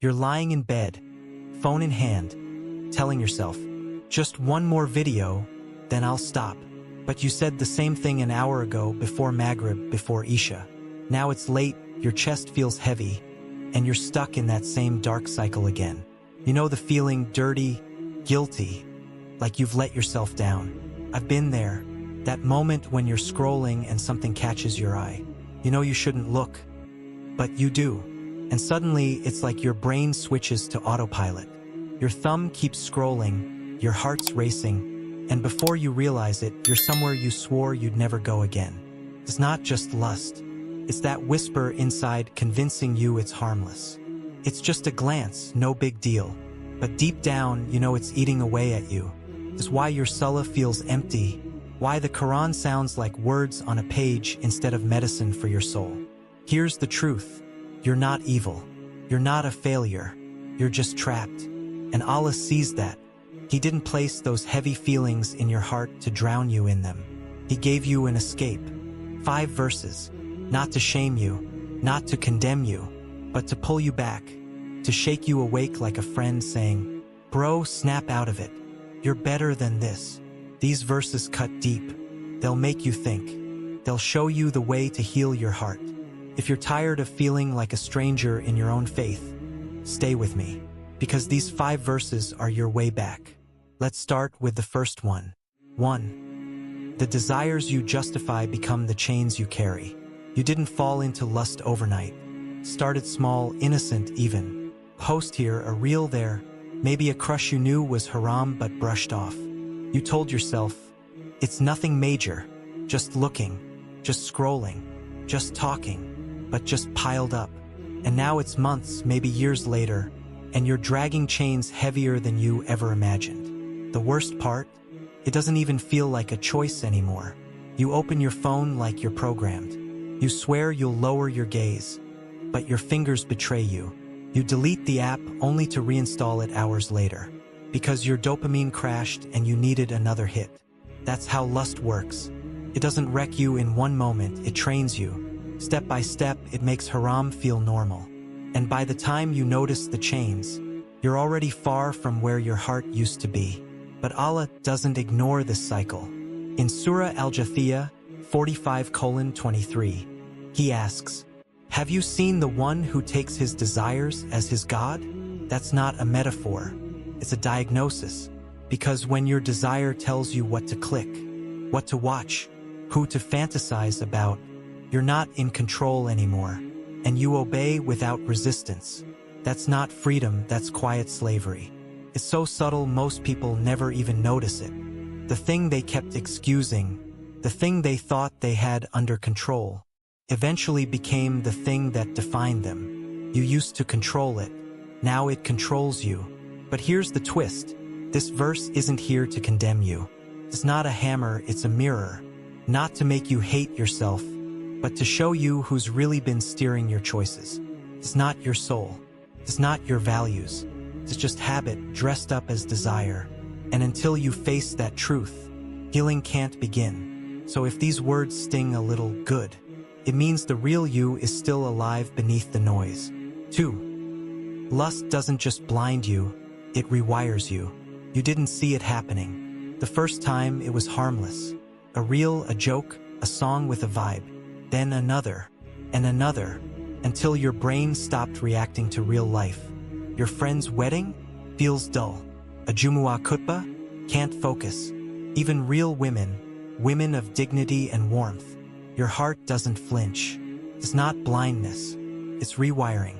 You're lying in bed, phone in hand, telling yourself, just one more video, then I'll stop. But you said the same thing an hour ago, before Maghrib, before Isha. Now it's late, your chest feels heavy, and you're stuck in that same dark cycle again. You know the feeling, dirty, guilty, like you've let yourself down. I've been there. That moment when you're scrolling and something catches your eye. You know you shouldn't look, but you do. And suddenly, it's like your brain switches to autopilot. Your thumb keeps scrolling, your heart's racing, and before you realize it, you're somewhere you swore you'd never go again. It's not just lust. It's that whisper inside convincing you it's harmless. It's just a glance, no big deal. But deep down, you know it's eating away at you. It's why your salah feels empty, why the Qur'an sounds like words on a page instead of medicine for your soul. Here's the truth. You're not evil. You're not a failure. You're just trapped. And Allah sees that. He didn't place those heavy feelings in your heart to drown you in them. He gave you an escape. 5 verses. Not to shame you, not to condemn you, but to pull you back, to shake you awake like a friend saying, bro, snap out of it. You're better than this. These verses cut deep. They'll make you think. They'll show you the way to heal your heart. If you're tired of feeling like a stranger in your own faith, stay with me, because these 5 verses are your way back. Let's start with the first one. 1. The desires you justify become the chains you carry. You didn't fall into lust overnight. Started small, innocent even. Post here, a reel there. Maybe a crush you knew was haram but brushed off. You told yourself, it's nothing major. Just looking, just scrolling, just talking, but just piled up. And now it's months, maybe years later, and you're dragging chains heavier than you ever imagined. The worst part? It doesn't even feel like a choice anymore. You open your phone like you're programmed. You swear you'll lower your gaze, but your fingers betray you. You delete the app only to reinstall it hours later, because your dopamine crashed and you needed another hit. That's how lust works. It doesn't wreck you in one moment, it trains you. Step by step, it makes haram feel normal. And by the time you notice the chains, you're already far from where your heart used to be. But Allah doesn't ignore this cycle. In Surah Al-Jathiyah 45:23, He asks, have you seen the one who takes his desires as his God? That's not a metaphor. It's a diagnosis. Because when your desire tells you what to click, what to watch, who to fantasize about, you're not in control anymore, and you obey without resistance. That's not freedom, that's quiet slavery. It's so subtle most people never even notice it. The thing they kept excusing, the thing they thought they had under control, eventually became the thing that defined them. You used to control it. Now it controls you. But here's the twist. This verse isn't here to condemn you. It's not a hammer, it's a mirror. Not to make you hate yourself, but to show you who's really been steering your choices. It's not your soul. It's not your values. It's just habit dressed up as desire. And until you face that truth, healing can't begin. So if these words sting a little, good. It means the real you is still alive beneath the noise. 2. Lust doesn't just blind you, it rewires you. You didn't see it happening. The first time it was harmless. A reel, a joke, a song with a vibe. Then another, and another, until your brain stopped reacting to real life. Your friend's wedding feels dull. A Jumu'ah khutbah can't focus. Even real women, women of dignity and warmth, your heart doesn't flinch. It's not blindness, it's rewiring.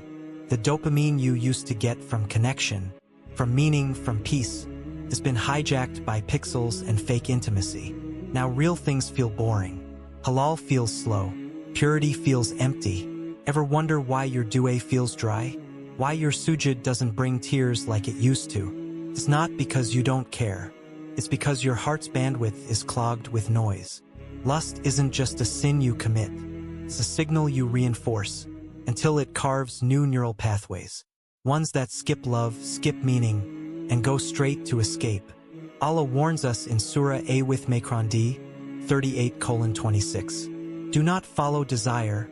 The dopamine you used to get from connection, from meaning, from peace, has been hijacked by pixels and fake intimacy. Now real things feel boring. Halal feels slow. Purity feels empty. Ever wonder why your dua feels dry? Why your sujud doesn't bring tears like it used to? It's not because you don't care. It's because your heart's bandwidth is clogged with noise. Lust isn't just a sin you commit. It's a signal you reinforce until it carves new neural pathways. Ones that skip love, skip meaning, and go straight to escape. Allah warns us in Surah A-with-Makrandi 38:26. Do not follow desire,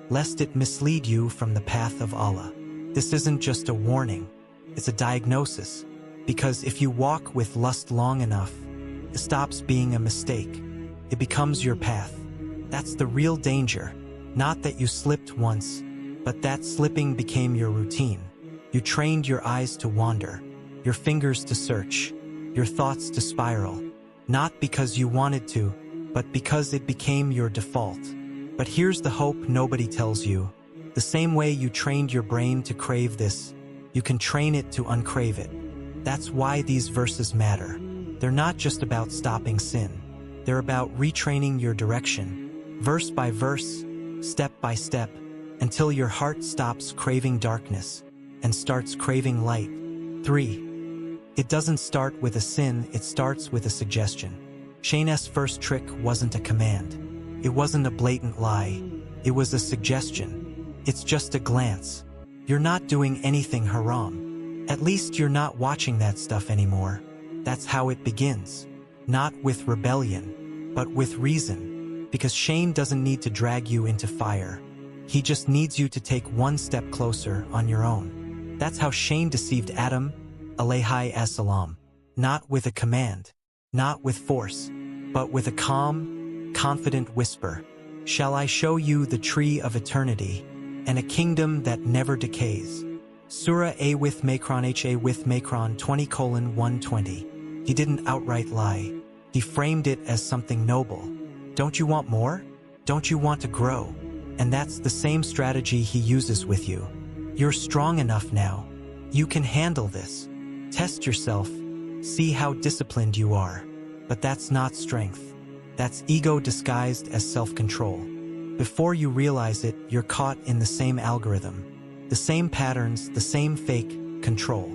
lest it mislead you from the path of Allah. This isn't just a warning, it's a diagnosis. Because if you walk with lust long enough, it stops being a mistake. It becomes your path. That's the real danger. Not that you slipped once, but that slipping became your routine. You trained your eyes to wander, your fingers to search, your thoughts to spiral. Not because you wanted to, but because it became your default. But here's the hope nobody tells you. The same way you trained your brain to crave this, you can train it to uncrave it. That's why these verses matter. They're not just about stopping sin. They're about retraining your direction, verse by verse, step by step, until your heart stops craving darkness and starts craving light. 3. It doesn't start with a sin, it starts with a suggestion. Shayṭān's first trick wasn't a command. It wasn't a blatant lie. It was a suggestion. It's just a glance. You're not doing anything haram. At least you're not watching that stuff anymore. That's how it begins. Not with rebellion, but with reason. Because Shayṭān doesn't need to drag you into fire. He just needs you to take one step closer on your own. That's how Shayṭān deceived Adam, alayhi salam. Not with a command, not with force, but with a calm, confident whisper. Shall I show you the tree of eternity, and a kingdom that never decays? Surah A with Makron HA with Makron 20:120. He didn't outright lie. He framed it as something noble. Don't you want more? Don't you want to grow? And that's the same strategy he uses with you. You're strong enough now. You can handle this. Test yourself. See how disciplined you are. But that's not strength. That's ego disguised as self-control. Before you realize it, you're caught in the same algorithm. The same patterns, the same fake control.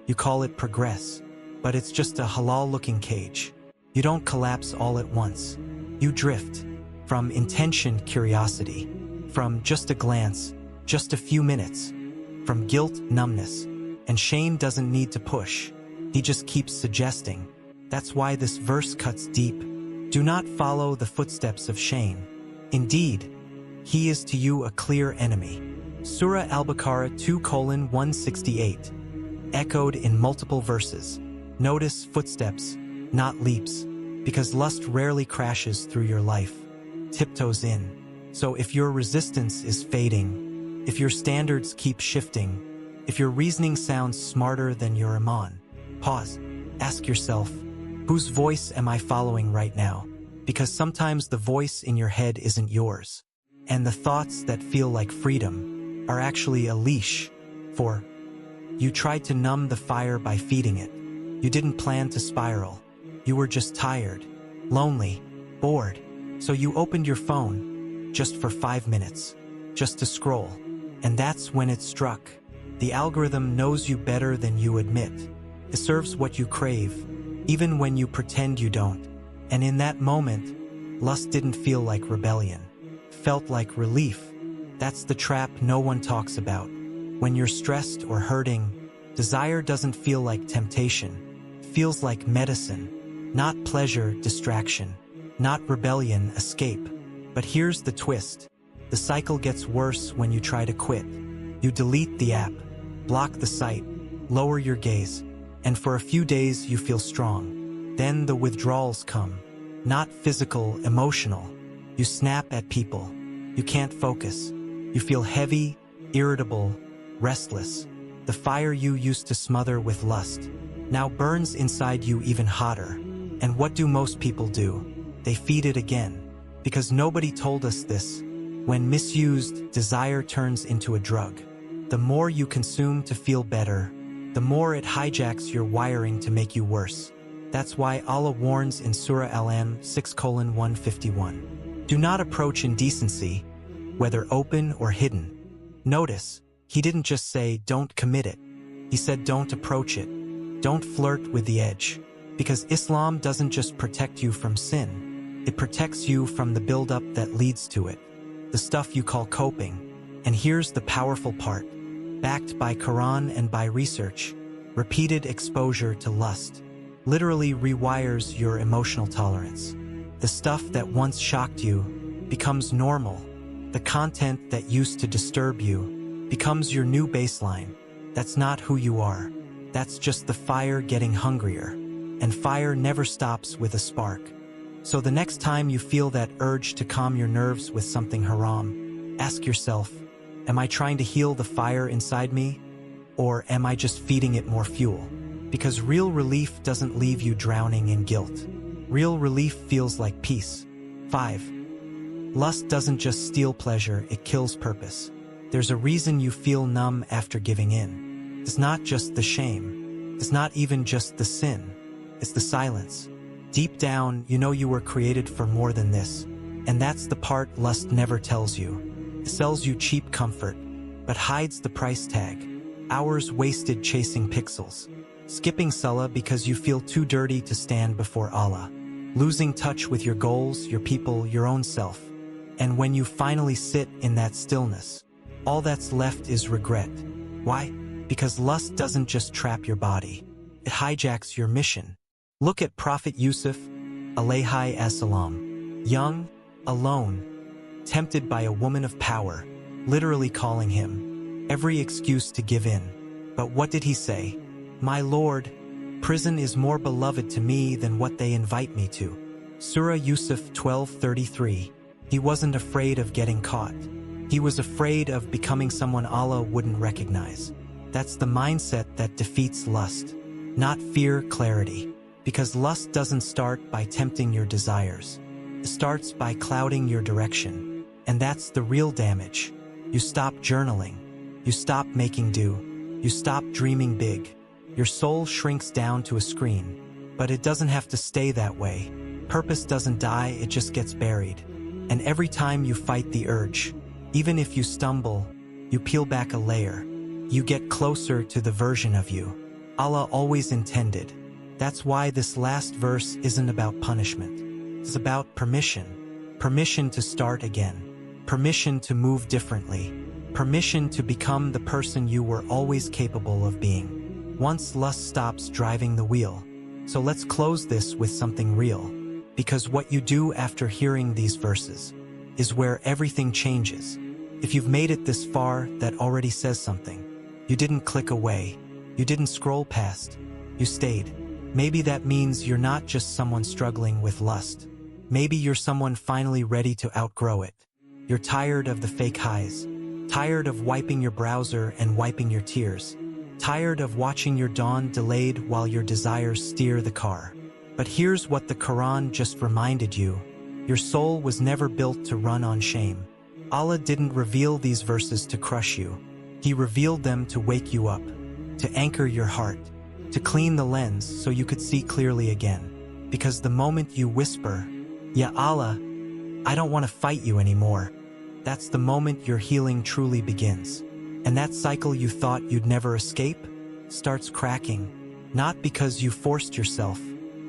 You call it progress, but it's just a halal-looking cage. You don't collapse all at once. You drift from intention, curiosity, from just a glance, just a few minutes, from guilt, numbness. And Shayṭān doesn't need to push. He just keeps suggesting. That's why this verse cuts deep. Do not follow the footsteps of Shayṭān. Indeed, he is to you a clear enemy. Surah Al-Baqarah 2:168. Echoed in multiple verses. Notice footsteps, not leaps, because lust rarely crashes through your life. Tiptoes in. So if your resistance is fading, if your standards keep shifting, if your reasoning sounds smarter than your iman, pause. Ask yourself, whose voice am I following right now? Because sometimes the voice in your head isn't yours. And the thoughts that feel like freedom are actually a leash. For you tried to numb the fire by feeding it. You didn't plan to spiral. You were just tired, lonely, bored. So you opened your phone, just for 5 minutes, just to scroll. And that's when it struck. The algorithm knows you better than you admit. It serves what you crave, even when you pretend you don't. And in that moment, lust didn't feel like rebellion. Felt like relief. That's the trap no one talks about. When you're stressed or hurting, desire doesn't feel like temptation. It feels like medicine. Not pleasure, distraction. Not rebellion, escape. But here's the twist. The cycle gets worse when you try to quit. You delete the app, block the site, lower your gaze, and for a few days you feel strong. Then the withdrawals come. Not physical, emotional. You snap at people. You can't focus. You feel heavy, irritable, restless. The fire you used to smother with lust now burns inside you even hotter. And what do most people do? They feed it again. Because nobody told us this. When misused, desire turns into a drug. The more you consume to feel better, the more it hijacks your wiring to make you worse. That's why Allah warns in Surah Al-An'am 6:151. Do not approach indecency, whether open or hidden. Notice, he didn't just say don't commit it. He said don't approach it. Don't flirt with the edge. Because Islam doesn't just protect you from sin. It protects you from the buildup that leads to it. The stuff you call coping. And here's the powerful part. Backed by Qur'an and by research, repeated exposure to lust literally rewires your emotional tolerance. The stuff that once shocked you becomes normal. The content that used to disturb you becomes your new baseline. That's not who you are. That's just the fire getting hungrier. And fire never stops with a spark. So the next time you feel that urge to calm your nerves with something haram, ask yourself, am I trying to heal the fire inside me? Or am I just feeding it more fuel? Because real relief doesn't leave you drowning in guilt. Real relief feels like peace. 5. Lust doesn't just steal pleasure, it kills purpose. There's a reason you feel numb after giving in. It's not just the shame. It's not even just the sin. It's the silence. Deep down, you know you were created for more than this. And that's the part lust never tells you. It sells you cheap comfort, but hides the price tag. Hours wasted chasing pixels. Skipping salah because you feel too dirty to stand before Allah. Losing touch with your goals, your people, your own self. And when you finally sit in that stillness, all that's left is regret. Why? Because lust doesn't just trap your body. It hijacks your mission. Look at Prophet Yusuf, alayhi as-salam. Young, alone, tempted by a woman of power, literally calling him every excuse to give in. But what did he say? My Lord, prison is more beloved to me than what they invite me to. Surah Yusuf 12:33. He wasn't afraid of getting caught. He was afraid of becoming someone Allah wouldn't recognize. That's the mindset that defeats lust. Not fear, clarity. Because lust doesn't start by tempting your desires. It starts by clouding your direction. And that's the real damage. You stop journaling. You stop making do. You stop dreaming big. Your soul shrinks down to a screen. But it doesn't have to stay that way. Purpose doesn't die, it just gets buried. And every time you fight the urge, even if you stumble, you peel back a layer. You get closer to the version of you Allah always intended. That's why this last verse isn't about punishment. It's about permission. Permission to start again. Permission to move differently. Permission to become the person you were always capable of being. Once lust stops driving the wheel. So let's close this with something real. Because what you do after hearing these verses is where everything changes. If you've made it this far, that already says something. You didn't click away. You didn't scroll past. You stayed. Maybe that means you're not just someone struggling with lust. Maybe you're someone finally ready to outgrow it. You're tired of the fake highs. Tired of wiping your browser and wiping your tears. Tired of watching your dawn delayed while your desires steer the car. But here's what the Qur'an just reminded you. Your soul was never built to run on shame. Allah didn't reveal these verses to crush you. He revealed them to wake you up, to anchor your heart, to clean the lens so you could see clearly again. Because the moment you whisper, Ya Allah, I don't want to fight you anymore, that's the moment your healing truly begins. And that cycle you thought you'd never escape starts cracking, not because you forced yourself,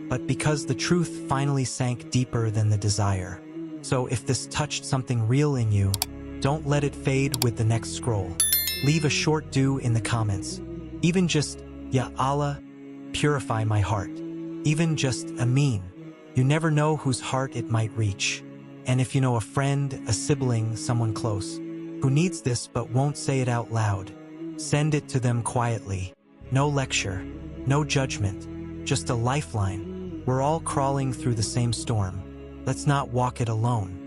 but because the truth finally sank deeper than the desire. So if this touched something real in you, don't let it fade with the next scroll. Leave a short do in the comments. Even just, Ya Allah, purify my heart. Even just Ameen. You never know whose heart it might reach. And if you know a friend, a sibling, someone close, who needs this but won't say it out loud, send it to them quietly. No lecture, no judgment, just a lifeline. We're all crawling through the same storm. Let's not walk it alone.